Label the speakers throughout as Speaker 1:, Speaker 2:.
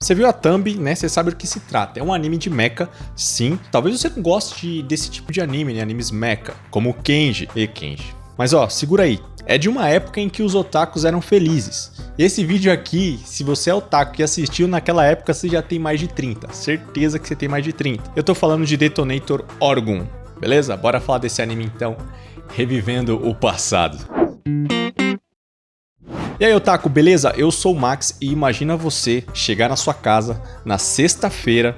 Speaker 1: Você viu a thumb, né? Você sabe do que se trata. É um anime de mecha, sim. Talvez você não goste desse tipo de anime, né? Animes mecha, como o Kenji. Mas ó, segura aí. É de uma época em que os otakus eram felizes. Esse vídeo aqui, se você é otaku e assistiu naquela época, você já tem mais de 30. Certeza que você tem mais de 30. Eu tô falando de Detonator Orgun, beleza? Bora falar desse anime então, revivendo o passado. E aí, otaku, beleza? Eu sou o Max e imagina você chegar na sua casa na sexta-feira,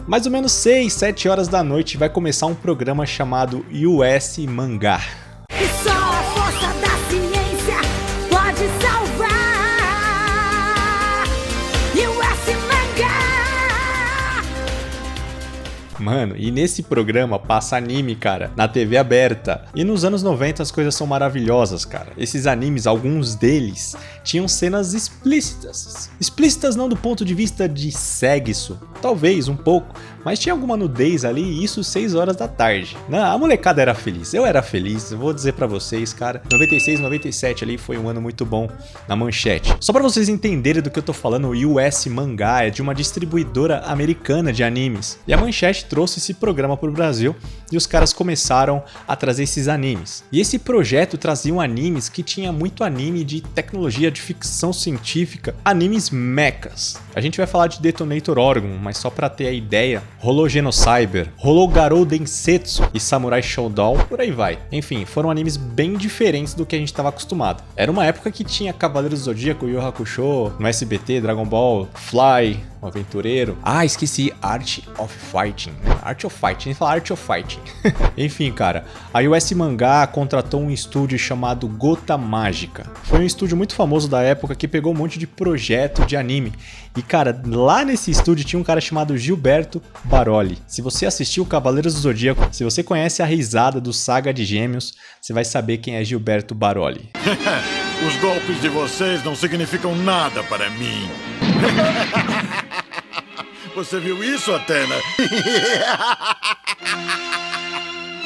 Speaker 1: mais ou menos 6, 7 horas da noite, vai começar um programa chamado US Mangá.
Speaker 2: E só a força da ciência pode salvar US Mangá.
Speaker 1: Mano, e nesse programa passa anime, cara, na TV aberta. E nos anos 90 as coisas são maravilhosas, cara. Esses animes, alguns deles, tinham cenas explícitas. Explícitas não do ponto de vista de sexo, talvez um pouco, mas tinha alguma nudez ali, e isso 6 horas da tarde. Não, a molecada era feliz, eu era feliz, eu vou dizer pra vocês, cara. 96, 97 ali foi um ano muito bom na Manchete. Só pra vocês entenderem do que eu tô falando, o US Mangá é de uma distribuidora americana de animes. E a Manchete trouxe esse programa pro Brasil e os caras começaram a trazer esses animes. E esse projeto trazia animes que tinha muito anime de tecnologia, de ficção científica, animes mechas. A gente vai falar de Detonator Orgun, mas só pra ter a ideia, rolou Genocyber, rolou Garou Densetsu e Samurai Shodown, por aí vai. Enfim, foram animes bem diferentes do que a gente estava acostumado. Era uma época que tinha Cavaleiros do Zodíaco, Yu Yu Hakusho, no SBT, Dragon Ball, Fly, o Aventureiro. Ah, esqueci, Art of Fighting. Art of Fighting, a gente fala Art of Fighting. Enfim, cara, a US Mangá contratou um estúdio chamado Gota Mágica. Foi um estúdio muito famoso da época que pegou um monte de projeto de anime. E, cara, lá nesse estúdio tinha um cara chamado Gilberto Baroli. Se você assistiu Cavaleiros do Zodíaco, se você conhece a risada do Saga de Gêmeos, você vai saber quem é Gilberto Baroli.
Speaker 3: Os golpes de vocês não significam nada para mim. Você viu isso, Atena?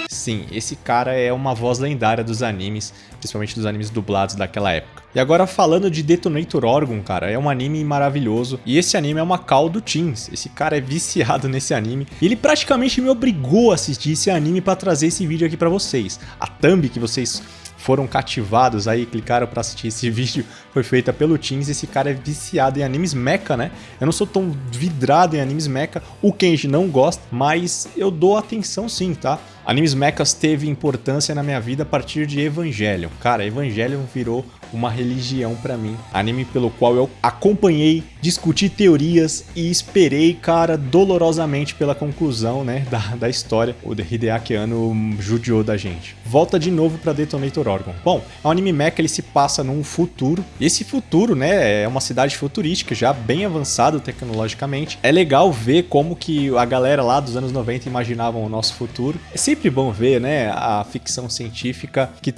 Speaker 1: Sim, esse cara é uma voz lendária dos animes, principalmente dos animes dublados daquela época. E agora falando de Detonator Orgun, cara, é um anime maravilhoso. E esse anime é uma call do Teens. Esse cara é viciado nesse anime. E ele praticamente me obrigou a assistir esse anime pra trazer esse vídeo aqui pra vocês. A thumb que vocês foram cativados aí, clicaram pra assistir esse vídeo, foi feita pelo Teens. Esse cara é viciado em animes mecha, né? Eu não sou tão vidrado em animes mecha, o Kenji não gosta, mas eu dou atenção sim, tá? Animes mechas teve importância na minha vida a partir de Evangelion. Cara, Evangelion virou uma religião pra mim. Anime pelo qual eu acompanhei, discuti teorias e esperei, cara, dolorosamente pela conclusão, né, da história. O Hideaki Anno judiou da gente. Volta de novo pra Detonator Orgun. Bom, é um anime mecha, ele se passa num futuro. E esse futuro, né, é uma cidade futurística, já bem avançado tecnologicamente. É legal ver como que a galera lá dos anos 90 imaginavam o nosso futuro. É sempre bom ver, né, a ficção científica que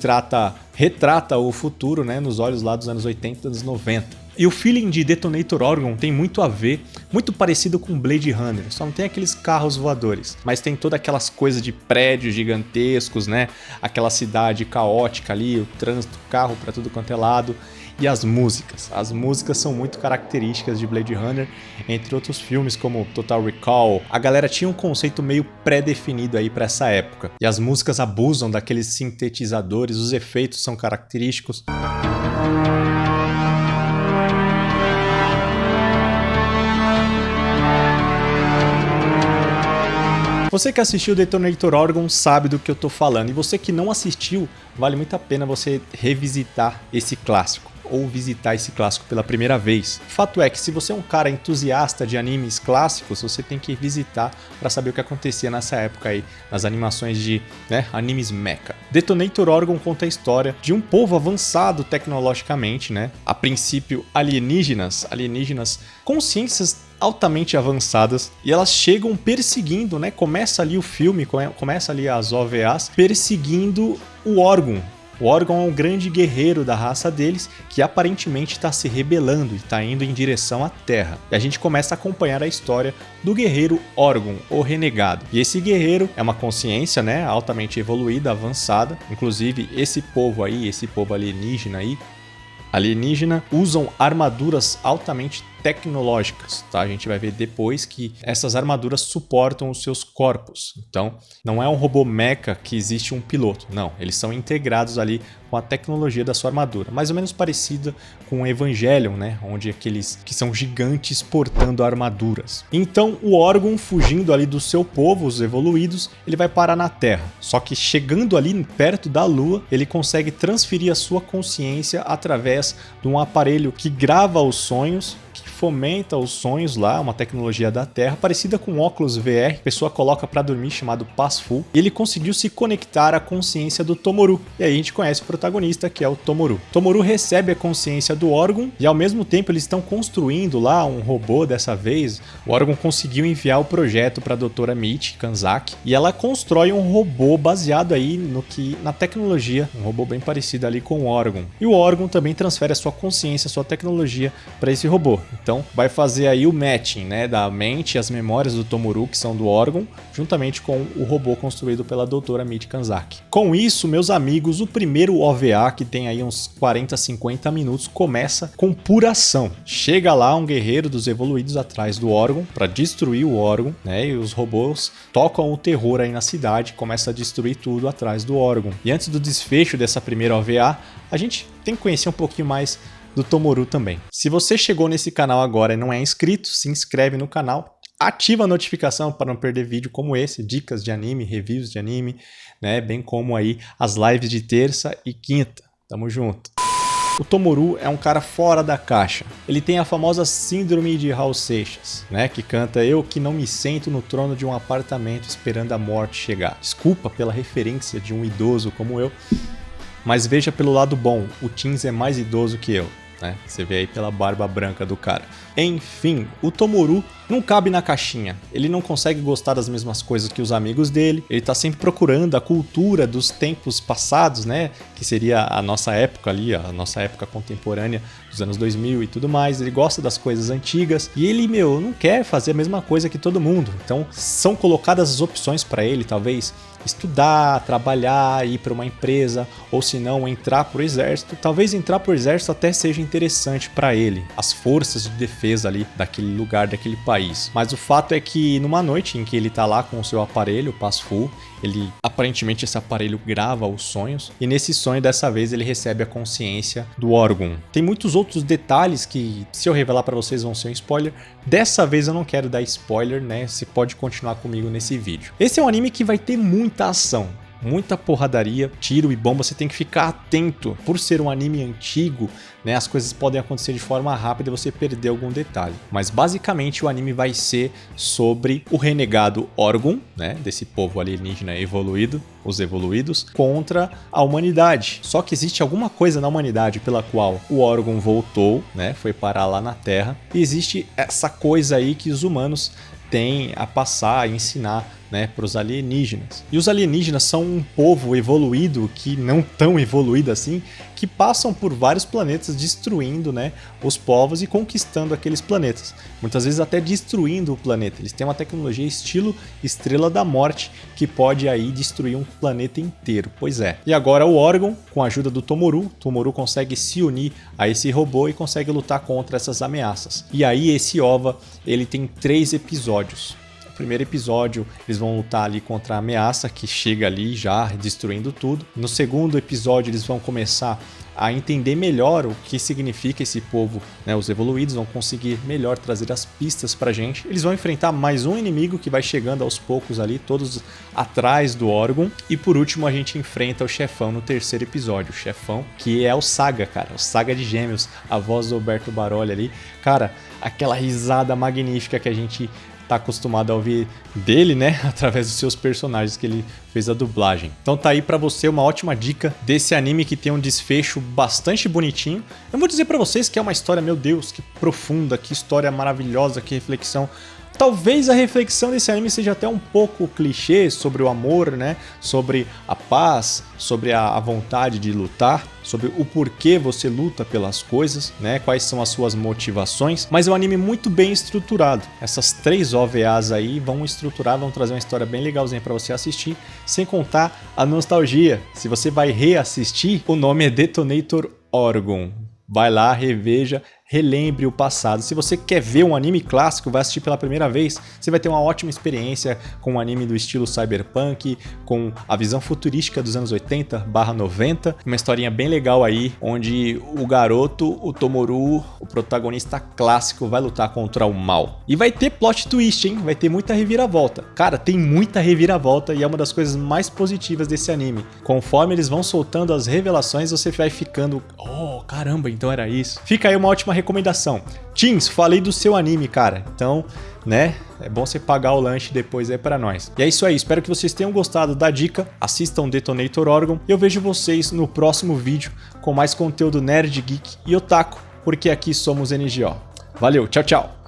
Speaker 1: retrata o futuro, né, nos olhos lá dos anos 80 e anos 90. E o feeling de Detonator Orgun tem muito a ver, muito parecido com Blade Runner, só não tem aqueles carros voadores, mas tem todas aquelas coisas de prédios gigantescos, né, aquela cidade caótica ali, o trânsito, carro pra tudo quanto é lado. E as músicas são muito características de Blade Runner, entre outros filmes como Total Recall. A galera tinha um conceito meio pré-definido aí pra essa época. E as músicas abusam daqueles sintetizadores, os efeitos são característicos. Você que assistiu Detonator Orgun sabe do que eu tô falando, e você que não assistiu, vale muito a pena você revisitar esse clássico, ou visitar esse clássico pela primeira vez. O fato é que se você é um cara entusiasta de animes clássicos, você tem que visitar para saber o que acontecia nessa época aí, nas animações de, né, animes mecha. Detonator Orgun conta a história de um povo avançado tecnologicamente, né? A princípio alienígenas, consciências altamente avançadas, e elas chegam perseguindo, né? Começa ali o filme, começa ali as OVAs perseguindo o Orgun. O Orgun é um grande guerreiro da raça deles que aparentemente está se rebelando e está indo em direção à Terra. E a gente começa a acompanhar a história do guerreiro Orgun, o renegado. E esse guerreiro é uma consciência, né, altamente evoluída, avançada. Inclusive esse povo alienígena, usam armaduras altamente tecnológicas, tá? A gente vai ver depois que essas armaduras suportam os seus corpos. Então, não é um robô mecha que existe um piloto. Não, eles são integrados ali com a tecnologia da sua armadura. Mais ou menos parecida com o Evangelion, né? Onde aqueles que são gigantes portando armaduras. Então, o Orgun, fugindo ali do seu povo, os evoluídos, ele vai parar na Terra. Só que chegando ali perto da Lua, ele consegue transferir a sua consciência através de um aparelho que grava os sonhos, fomenta os sonhos lá, uma tecnologia da Terra, parecida com um óculos VR, que a pessoa coloca para dormir, chamado Passful, e ele conseguiu se conectar à consciência do Tomoru. E aí a gente conhece o protagonista, que é o Tomoru. Tomoru recebe a consciência do Orgun, e ao mesmo tempo eles estão construindo lá um robô dessa vez. O Orgun conseguiu enviar o projeto para a doutora Michi Kanzaki, e ela constrói um robô baseado aí na tecnologia, um robô bem parecido ali com o Orgun. E o Orgun também transfere a sua consciência, a sua tecnologia para esse robô. Então vai fazer aí o matching, né, da mente e as memórias do Tomoru, que são do Orgun, juntamente com o robô construído pela doutora Michi Kanzaki. Com isso, meus amigos, o primeiro OVA, que tem aí uns 40, 50 minutos, começa com pura ação. Chega lá um guerreiro dos evoluídos atrás do Orgun para destruir o Orgun, né, e os robôs tocam o terror aí na cidade, começa a destruir tudo atrás do Orgun. E antes do desfecho dessa primeira OVA, a gente tem que conhecer um pouquinho mais do Tomoru também. Se você chegou nesse canal agora e não é inscrito, se inscreve no canal, ativa a notificação para não perder vídeo como esse, dicas de anime, reviews de anime, né, bem como aí as lives de terça e quinta. Tamo junto. O Tomoru é um cara fora da caixa. Ele tem a famosa síndrome de Raul Seixas, né, que canta "Eu que não me sento no trono de um apartamento esperando a morte chegar". Desculpa pela referência de um idoso como eu, mas veja pelo lado bom, o Teens é mais idoso que eu, né? Você vê aí pela barba branca do cara. Enfim, o Tomoru não cabe na caixinha. Ele não consegue gostar das mesmas coisas que os amigos dele. Ele tá sempre procurando a cultura dos tempos passados, né? Que seria a nossa época ali, a nossa época contemporânea dos anos 2000 e tudo mais. Ele gosta das coisas antigas e ele, não quer fazer a mesma coisa que todo mundo. Então, são colocadas as opções para ele, talvez estudar, trabalhar, ir para uma empresa, ou se não, entrar pro exército. Talvez entrar pro exército até seja interessante para ele, as forças de defesa ali daquele lugar, daquele país. Mas o fato é que numa noite em que ele tá lá com o seu aparelho, o Passful, aparentemente esse aparelho grava os sonhos, e nesse sonho dessa vez ele recebe a consciência do Orgun. Tem muitos outros detalhes que, se eu revelar para vocês, vão ser um spoiler. Dessa vez eu não quero dar spoiler, né? Você pode continuar comigo nesse vídeo. Esse é um anime que vai ter muita ação, muita porradaria, tiro e bomba. Você tem que ficar atento. Por ser um anime antigo, né, as coisas podem acontecer de forma rápida e você perder algum detalhe. Mas basicamente o anime vai ser sobre o renegado Orgun, né, desse povo alienígena evoluído, os evoluídos, contra a humanidade. Só que existe alguma coisa na humanidade pela qual o Orgun voltou, né, foi parar lá na Terra. E existe essa coisa aí que os humanos têm a passar, a ensinar, né, para os alienígenas. E os alienígenas são um povo evoluído, que não tão evoluído assim, que passam por vários planetas destruindo, né, os povos e conquistando aqueles planetas. Muitas vezes até destruindo o planeta. Eles têm uma tecnologia estilo Estrela da Morte, que pode aí destruir um planeta inteiro. Pois é. E agora o Orgun, com a ajuda do Tomoru consegue se unir a esse robô e consegue lutar contra essas ameaças. E aí esse OVA, ele tem 3 episódios. Primeiro episódio, eles vão lutar ali contra a ameaça que chega ali já destruindo tudo. No segundo episódio, eles vão começar a entender melhor o que significa esse povo, né? Os evoluídos vão conseguir melhor trazer as pistas pra gente. Eles vão enfrentar mais um inimigo que vai chegando aos poucos ali, todos atrás do Orgun. E por último, a gente enfrenta o chefão no terceiro episódio. O chefão, que é o Saga, cara. O Saga de Gêmeos, a voz do Alberto Baroli ali. Cara, aquela risada magnífica que a gente tá acostumado a ouvir dele, né, através dos seus personagens que ele fez a dublagem. Então tá aí pra você uma ótima dica desse anime que tem um desfecho bastante bonitinho. Eu vou dizer pra vocês que é uma história, meu Deus, que profunda, que história maravilhosa, que reflexão. Talvez a reflexão desse anime seja até um pouco clichê sobre o amor, né? Sobre a paz, sobre a vontade de lutar, sobre o porquê você luta pelas coisas, né? Quais são as suas motivações. Mas é um anime muito bem estruturado. Essas 3 OVAs aí vão estruturar, vão trazer uma história bem legalzinha para você assistir, sem contar a nostalgia. Se você vai reassistir, o nome é Detonator Orgun. Vai lá, reveja, relembre o passado. Se você quer ver um anime clássico, vai assistir pela primeira vez, você vai ter uma ótima experiência com um anime do estilo cyberpunk, com a visão futurística dos anos 80/90, uma historinha bem legal aí, onde o garoto, o Tomoru, o protagonista clássico, vai lutar contra o mal. E vai ter plot twist, hein? Vai ter muita reviravolta. Cara, tem muita reviravolta e é uma das coisas mais positivas desse anime. Conforme eles vão soltando as revelações, você vai ficando, oh, caramba, então era isso. Fica aí uma ótima recomendação. Teens, falei do seu anime, cara. Então, né, é bom você pagar o lanche depois aí pra nós. E é isso aí, espero que vocês tenham gostado da dica. Assistam Detonator Orgon e eu vejo vocês no próximo vídeo com mais conteúdo nerd, geek e otaku, porque aqui somos NGO. Valeu, tchau, tchau!